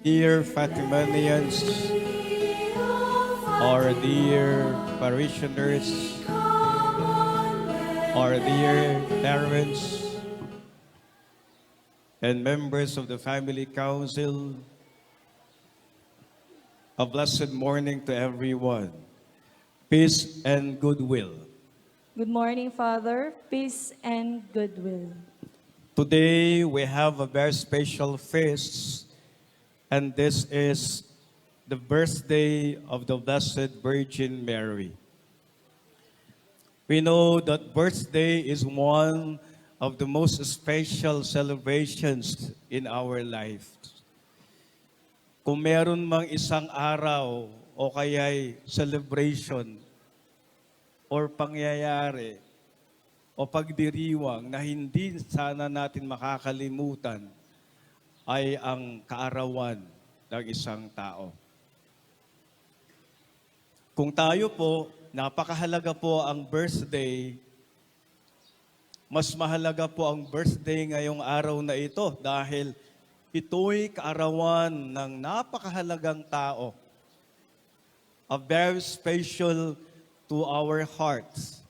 Dear Fatimanians, our dear parishioners, our dear parents, and members of the Family Council, a blessed morning to everyone. Peace and goodwill. Good morning, Father. Peace and goodwill. Today we have a very special feast, and this is the birthday of the Blessed Virgin Mary. We know that birthday is one of the most special celebrations in our life. Kung meron mang isang araw o kaya'y celebration or pangyayari o pagdiriwang na hindi sana natin makakalimutan ay ang kaarawan ng isang tao. Kung tayo po, napakahalaga po ang birthday, mas mahalaga po ang birthday ngayong araw na ito dahil ito'y kaarawan ng napakahalagang tao. A very special to our hearts.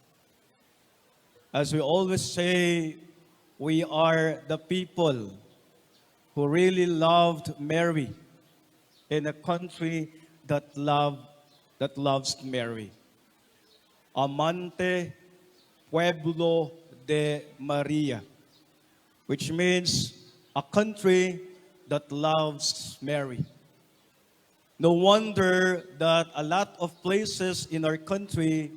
As we always say, we are the people who really loved Mary in a country that loves Mary. Amante Pueblo de Maria, which means a country that loves Mary. No wonder that a lot of places in our country,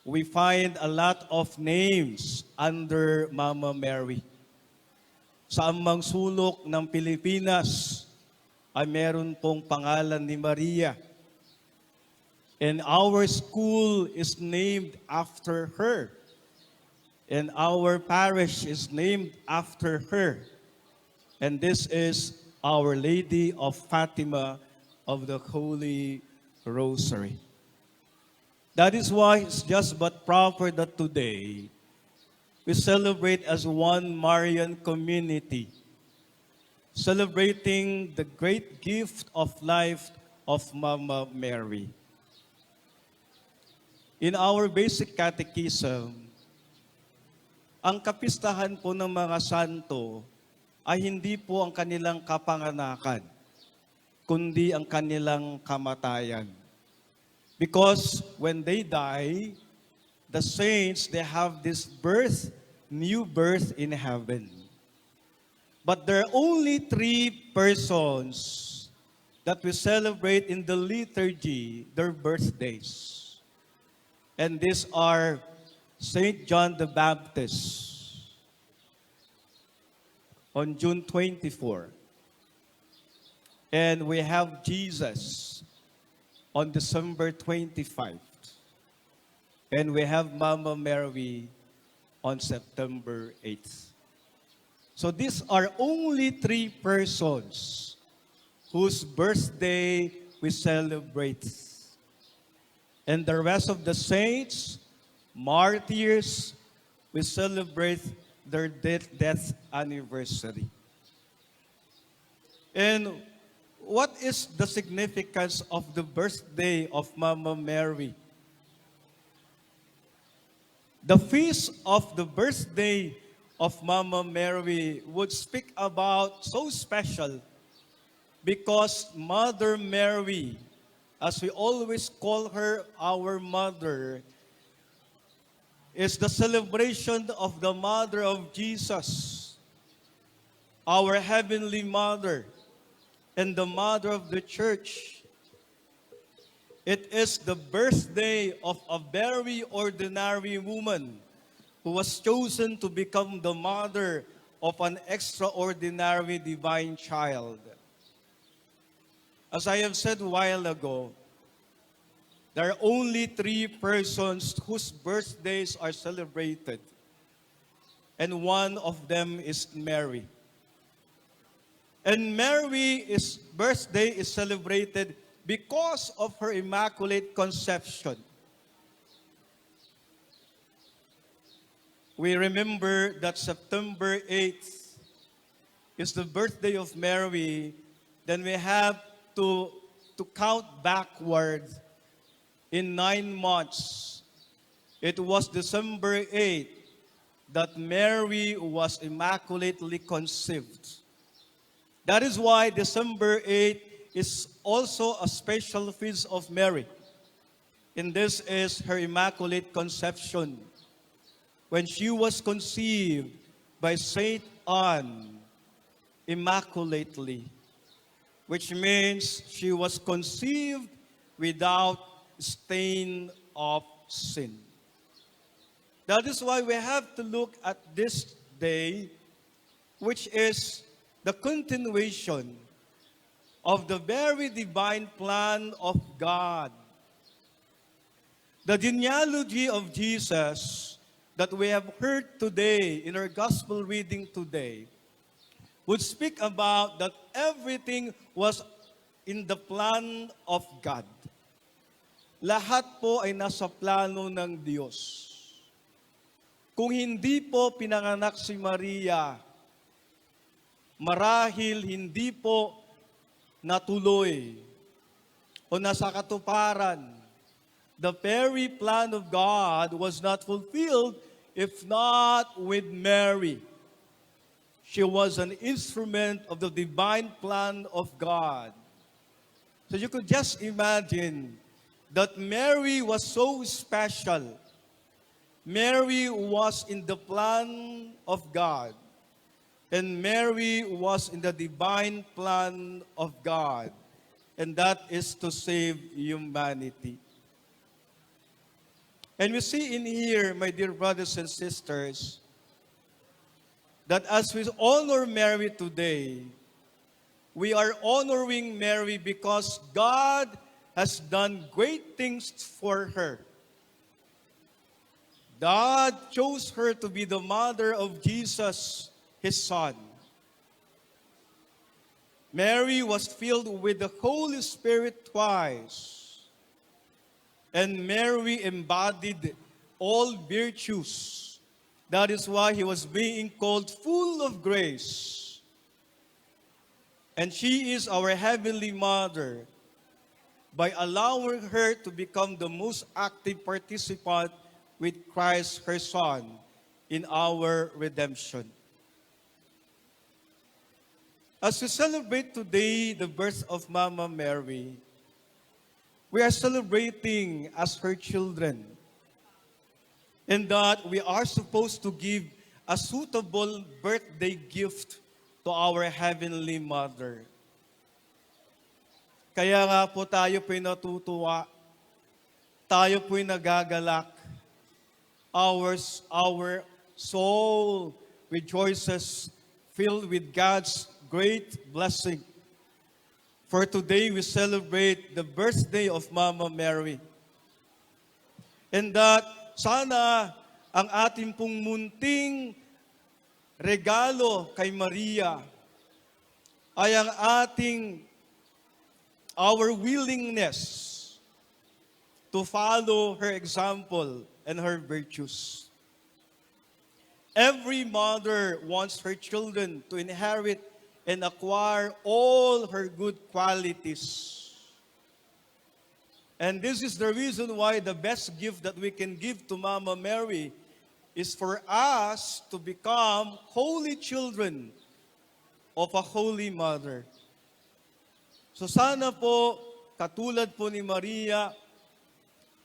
we find a lot of names under Mama Mary. Sa amang sulok ng Pilipinas ay meron pong pangalan ni Maria. And our school is named after her. And our parish is named after her. And this is Our Lady of Fatima of the Holy Rosary. That is why it's just but proper that today we celebrate as one Marian community, celebrating the great gift of life of Mama Mary. In our basic catechism, ang kapistahan po ng mga santo ay hindi po ang kanilang kapanganakan, kundi ang kanilang kamatayan. Because when they die, the saints, they have this birth, new birth in heaven. But there are only 3 persons that we celebrate in the liturgy, their birthdays. And these are Saint John the Baptist on June 24. And we have Jesus on December 25. And we have Mama Mary on September 8th. So these are only 3 persons whose birthday we celebrate. And the rest of the saints, martyrs, we celebrate their death anniversary. And what is the significance of the birthday of Mama Mary? The feast of the birthday of Mama Mary would speak about so special because Mother Mary, as we always call her our mother, is the celebration of the Mother of Jesus, our Heavenly Mother, and the Mother of the Church. It is the birthday of a very ordinary woman who was chosen to become the mother of an extraordinary divine child. As I have said a while ago, there are only 3 persons whose birthdays are celebrated, and one of them is Mary. And Mary's birthday is celebrated because of her Immaculate Conception. We remember that September 8th is the birthday of Mary then we have to count backward in 9 months. It was December 8th that Mary was immaculately conceived. That is why December 8th is also a special feast of Mary. And this is her immaculate conception, when she was conceived by Saint Anne immaculately, which means she was conceived without stain of sin. That is why we have to look at this day, which is the continuation of the very divine plan of God. The genealogy of Jesus that we have heard today in our gospel reading today would speak about that everything was in the plan of God. Lahat po ay nasa plano ng Diyos. Kung hindi po pinanganak si Maria, marahil hindi po natuloy o nasa katuparan. The very plan of God was not fulfilled if not with Mary. She was an instrument of the divine plan of God. So you could just imagine that Mary was so special. Mary was in the plan of God. And Mary was in the divine plan of God. And that is to save humanity. And we see in here, my dear brothers and sisters, that as we honor Mary today, we are honoring Mary because God has done great things for her. God chose her to be the mother of Jesus, His Son. Mary was filled with the Holy Spirit twice. And Mary embodied all virtues. That is why He was being called full of grace. And she is our Heavenly Mother by allowing her to become the most active participant with Christ, her Son, in our redemption. As we celebrate today the birth of Mama Mary, we are celebrating as her children, and that we are supposed to give a suitable birthday gift to our Heavenly Mother. Kaya nga po tayo po'y natutuwa, tayo po'y nagagalak, our soul rejoices, filled with God's great blessing. For today we celebrate the birthday of Mama Mary. And that sana ang ating pong munting regalo kay Maria ay ang our willingness to follow her example and her virtues. Every mother wants her children to inherit and acquire all her good qualities. And this is the reason why the best gift that we can give to Mama Mary is for us to become holy children of a holy mother. So sana po, katulad po ni Maria,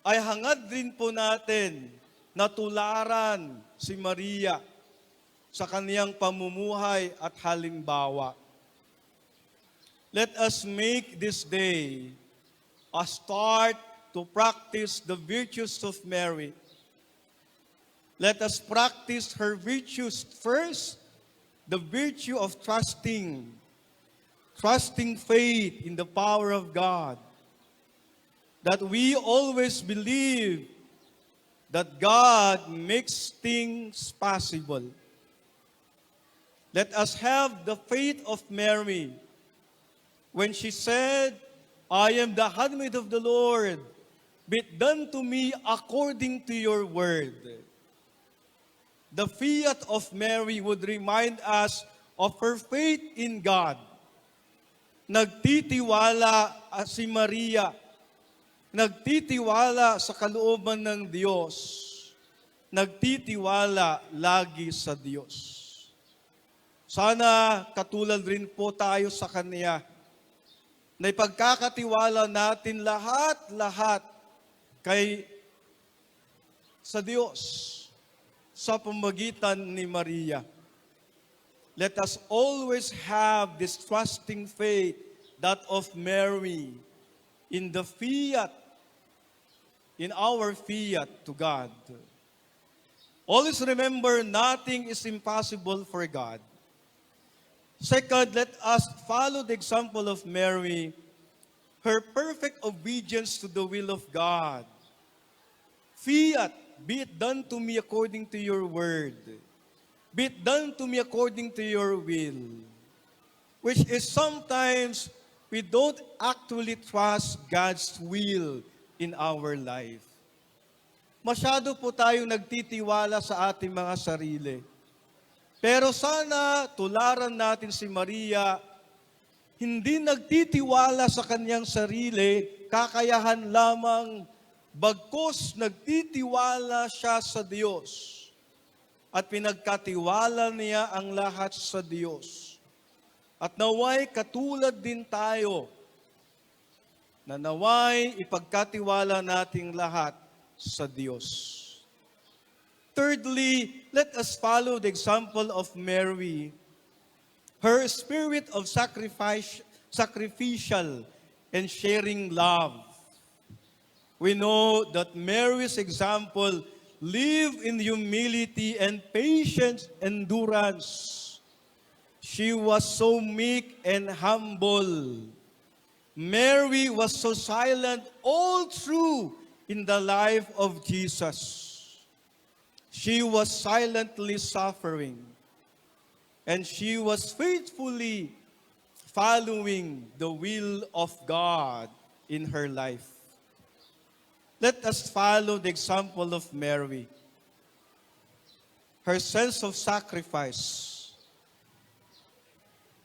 ay hangad din po natin na tularan si Maria sa kaniyang pamumuhay at halimbawa. Let us make this day a start to practice the virtues of Mary. Let us practice her virtues first, the virtue of trusting faith in the power of God, that we always believe that God makes things possible. Let us have the faith of Mary when she said, I am the handmaid of the Lord, be it done to me according to your word. The fiat of Mary would remind us of her faith in God. nagtitiwala si Maria, nagtitiwala sa kalooban ng Diyos, nagtitiwala lagi sa Diyos. Sana katulad rin po tayo sa Kanya, na ipagkakatiwala natin lahat sa Diyos sa pamamagitan ni Maria. Let us always have this trusting faith, that of Mary, in the fiat, in our fiat to God. Always remember, nothing is impossible for God. Second, let us follow the example of Mary, her perfect obedience to the will of God. Fiat, be it done to me according to your word. Be it done to me according to your will. Which is sometimes we don't actually trust God's will in our life. Masyado po tayong nagtitiwala sa ating mga sarili. Pero sana tularan natin si Maria, hindi nagtitiwala sa kanyang sarili, kakayahan lamang, bagkus nagtitiwala siya sa Diyos. At pinagkatiwala niya ang lahat sa Diyos. At naway katulad din tayo, na naway ipagkatiwala nating lahat sa Diyos. Thirdly, let us follow the example of Mary. Her spirit of sacrificial and sharing love. We know that Mary's example live in humility and patient endurance. She was so meek and humble. Mary was so silent all through in the life of Jesus. She was silently suffering, and she was faithfully following the will of God in her life. Let us follow the example of Mary. Her sense of sacrifice,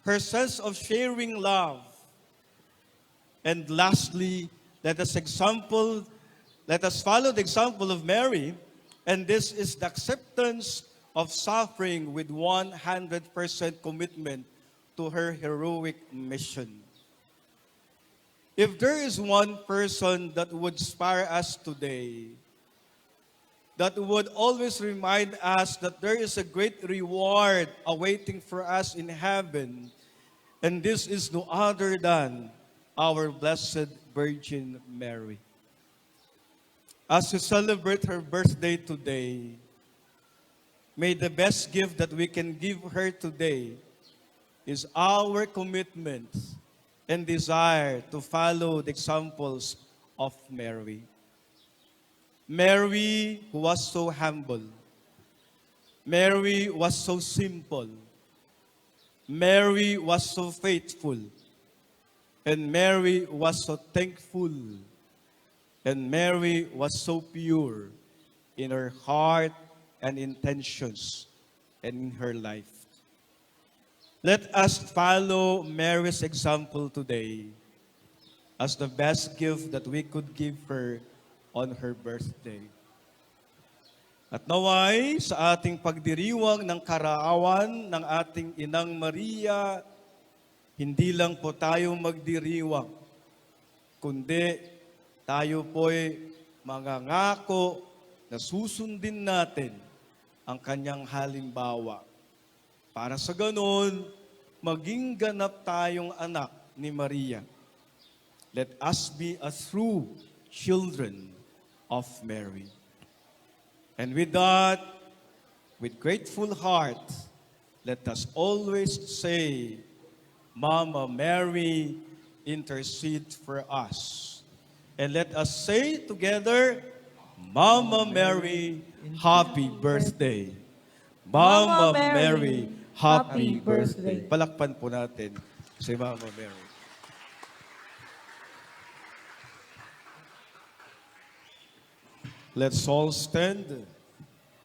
her sense of sharing love, and lastly, let us follow the example of Mary, and this is the acceptance of suffering with 100% commitment to her heroic mission. If there is one person that would inspire us today, that would always remind us that there is a great reward awaiting for us in heaven, and this is no other than our Blessed Virgin Mary. As we celebrate her birthday today, may the best gift that we can give her today is our commitment and desire to follow the examples of Mary. Mary was so humble. Mary was so simple. Mary was so faithful. And Mary was so thankful. And Mary was so pure in her heart and intentions and in her life. Let us follow Mary's example today as the best gift that we could give her on her birthday. At naway, sa ating pagdiriwang ng kaarawan ng ating Inang Maria, hindi lang po tayo magdiriwang, kundi tayo po'y mangangako na susundin natin ang kanyang halimbawa. Para sa ganon, maging ganap tayong anak ni Maria. Let us be a true children of Mary. And with that, with grateful heart, let us always say, Mama Mary, intercede for us. And let us say together, Mama Mary, happy birthday. Mama Mary, happy birthday. Palakpan po natin si Mama Mary. Let's all stand.